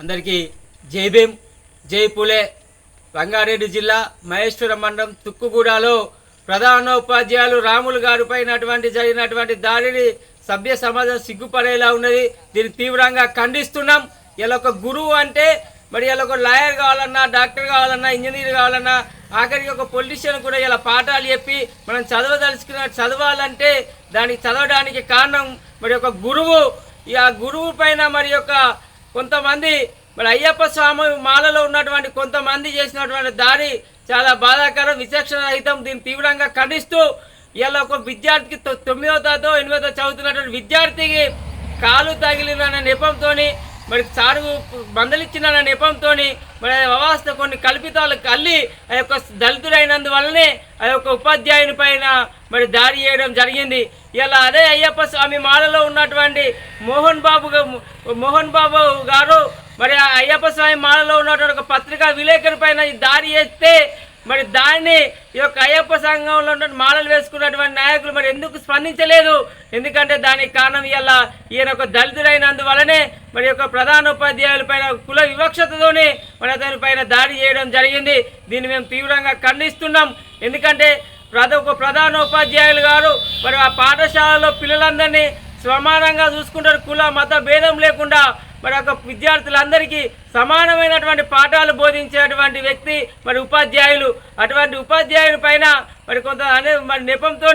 అందరికీ జై భీమ్ జై పూలే. రంగారెడ్డి జిల్లా మహేశ్వరం మండలం తుక్కుగూడలో ప్రధానోపాధ్యాయులు రాములు గారిపైనటువంటి జరిగినటువంటి దాడిని సభ్య సమాజం సిగ్గుపడేలా ఉన్నది. దీన్ని తీవ్రంగా ఖండిస్తున్నాం. ఇలా ఒక గురువు అంటే మరి ఇలా ఒక లాయర్ కావాలన్నా, డాక్టర్ కావాలన్నా, ఇంజనీర్ కావాలన్నా, ఆఖరికి ఒక పొలిటీషియన్ కూడా ఇలా పాఠాలు చెప్పి మనం చదవాలంటే దానికి చదవడానికి కారణం మరి ఒక గురువు. ఆ గురువు పైన మరి యొక్క కొంతమంది మరి అయ్యప్ప స్వామి మాలలో ఉన్నటువంటి కొంతమంది చేసినటువంటి దాడి చాలా బాధాకరం, విచక్షణ రహితం. దీన్ని తీవ్రంగా ఖండిస్తూ ఇలా ఒక విద్యార్థికి 9వ తరగతి 8వ తరగతి చదువుతున్నటువంటి విద్యార్థికి కాలు తగిలిన నెపంతో మరి సారు మందలిచ్చిన నెపంతో మరి వ్యవస్థ కొన్ని కల్పితాలు కల్లి ఆ యొక్క దళితుడైనందువల్లనే ఆ యొక్క ఉపాధ్యాయుని పైన మరి దాడి చేయడం జరిగింది. ఇలా అదే అయ్యప్ప స్వామి మాలలో ఉన్నటువంటి మోహన్ బాబు గారు మరి ఆ అయ్యప్ప స్వామి మాలలో ఉన్నటువంటి ఒక పత్రికా విలేకరి పైన ఈ దాడి చేస్తే మరి దాన్ని ఈ యొక్క అయ్యప్ప సంఘంలో ఉన్న మాలలు వేసుకున్నటువంటి నాయకులు మరి ఎందుకు స్పందించలేదు? ఎందుకంటే దానికి కారణం ఇలా ఈయన ఒక దళితుడైనందువలనే మరి యొక్క ప్రధానోపాధ్యాయుల పైన కుల వివక్షతతోనే మరి అతని పైన దాడి చేయడం జరిగింది. దీన్ని మేము తీవ్రంగా ఖండిస్తున్నాం. ఎందుకంటే ఒక ప్రధానోపాధ్యాయులు గారు మరి ఆ పాఠశాలలో పిల్లలందరినీ సమానంగా చూసుకుంటారు. కుల మత భేదం లేకుండా మరి ఒక విద్యార్థులందరికీ సమానమైనటువంటి పాఠాలు బోధించేటువంటి వ్యక్తి మరి ఉపాధ్యాయులు. అటువంటి ఉపాధ్యాయుల పైన మరి కొంత మరి నెపంతో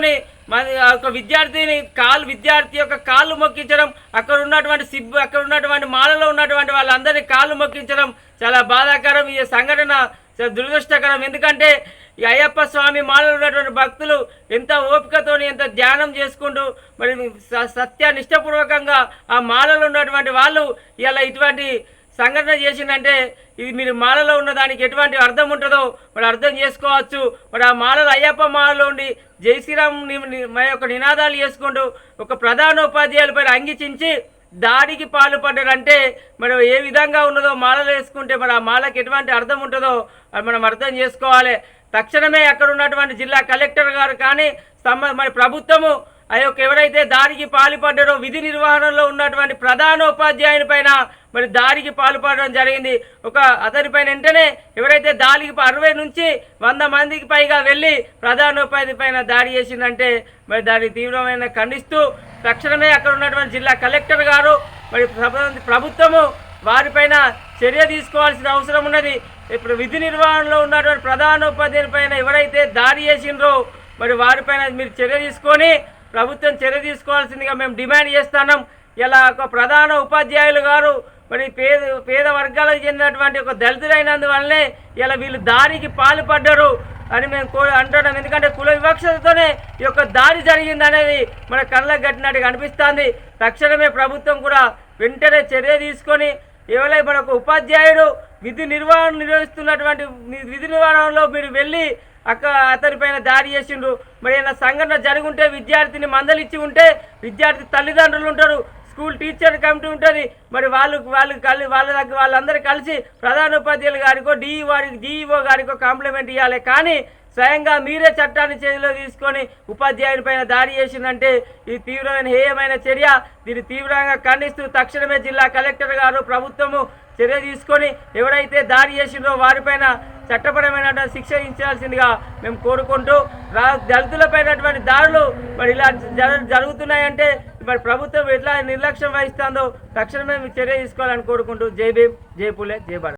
మరి ఒక విద్యార్థి యొక్క కాళ్ళు మొక్కించడం, అక్కడ ఉన్నటువంటి మాలలో ఉన్నటువంటి వాళ్ళందరినీ కాళ్ళు మొక్కించడం చాలా బాధాకరం. ఈ సంఘటన చాలా దురదృష్టకరం. ఎందుకంటే ఈ అయ్యప్ప స్వామి మాలలో ఉన్నటువంటి భక్తులు ఎంత ఓపికతో ఎంత ధ్యానం చేసుకుంటూ మరి సత్యనిష్టపూర్వకంగా ఆ మాలలో ఉన్నటువంటి వాళ్ళు ఇలా ఇటువంటి సంఘటన చేసిందంటే ఇది మీరు మాలలో ఉన్న దానికి ఎటువంటి అర్థం ఉంటుందో మరి అర్థం చేసుకోవచ్చు. మరి ఆ మాలలో అయ్యప్ప మాలలో ఉండి జై శ్రీరామ్ మరి యొక్క నినాదాలు చేసుకుంటూ ఒక ప్రధానోపాధ్యాయులపై అంగీచించి దాడికి పాల్పడ్డారంటే మరి ఏ విధంగా ఉన్నదో మాలలు వేసుకుంటే మరి ఆ మాలకు ఎటువంటి అర్థం ఉంటుందో అది మనం అర్థం చేసుకోవాలి. తక్షణమే అక్కడ ఉన్నటువంటి జిల్లా కలెక్టర్ గారు కానీ మరి ప్రభుత్వము ఆ యొక్క ఎవరైతే దాడికి పాల్పడ్డారో విధి నిర్వహణలో ఉన్నటువంటి ప్రధానోపాధ్యాయుని పైన మరి దాడికి పాల్పడడం జరిగింది. అతనిపైన వెంటనే ఎవరైతే దాడికి 60 నుంచి 100 మందికి పైగా వెళ్ళి ప్రధానోపాధ్యాయుని పైన దాడి చేసిందంటే మరి దాన్ని తీవ్రమైన ఖండిస్తూ తక్షణమే అక్కడ ఉన్నటువంటి జిల్లా కలెక్టర్ గారు మరి ప్రభుత్వము వారిపైన చర్య తీసుకోవాల్సిన అవసరం ఉన్నది. ఇప్పుడు విధి నిర్వహణలో ఉన్నటువంటి ప్రధానోపాధ్యాయుని పైన ఎవరైతే దాడి చేసిండ్రో మరి వారిపైన మీరు చర్య తీసుకొని ప్రభుత్వం చర్య తీసుకోవాల్సిందిగా మేము డిమాండ్ చేస్తున్నాం. ఇలా ఒక ప్రధాన ఉపాధ్యాయులు గారు మరి పేద వర్గాలకు చెందినటువంటి ఒక దళితులైనందువల్లనే ఇలా వీళ్ళు దాడికి పాల్పడ్డారు అని మేము అంటున్నాం. ఎందుకంటే కుల వివక్షతతోనే ఈ యొక్క దాడి జరిగింది అనేది మన కళ్ళకు కట్టినట్టుగా అనిపిస్తుంది. తక్షణమే ప్రభుత్వం కూడా వెంటనే చర్య తీసుకొని ఎవరైతే మన ఒక ఉపాధ్యాయుడు విధి నిర్వహిస్తున్నటువంటి విధి నిర్వహణలో మీరు వెళ్ళి అతనిపైన దాడి చేసిండ్రు. మరి ఏమైనా సంఘటన జరుగుంటే విద్యార్థిని మందలిచ్చి ఉంటే విద్యార్థి తల్లిదండ్రులు ఉంటారు, స్కూల్ టీచర్ కమిటీ ఉంటుంది. మరి వాళ్ళందరూ కలిసి ప్రధానోపాధ్యాయులు గారికో డిఈఓ గారికో కాంప్లిమెంట్ ఇవ్వాలి. కానీ స్వయంగా మీరే చట్టాన్ని చేతిలో తీసుకొని ఉపాధ్యాయుని పైన దాడి చేసిందంటే ఇది తీవ్రమైన హేయమైన చర్య. దీన్ని తీవ్రంగా ఖండిస్తూ తక్షణమే జిల్లా కలెక్టర్ గారు ప్రభుత్వము చర్య తీసుకొని ఎవరైతే దాడి చేసిండ్రో వారిపైన చట్టపరమైన శిక్ష ఇచ్చాల్సిందిగా మేము కోరుకుంటూ దళితులపైనటువంటి దాడులు మరి ఇలా జరుగుతున్నాయంటే మరి ప్రభుత్వం ఎట్లా నిర్లక్ష్యం వహిస్తుందో తక్షణమే చర్య తీసుకోవాలని కోరుకుంటూ జై భీమ్ జై పూలే జై భారత్.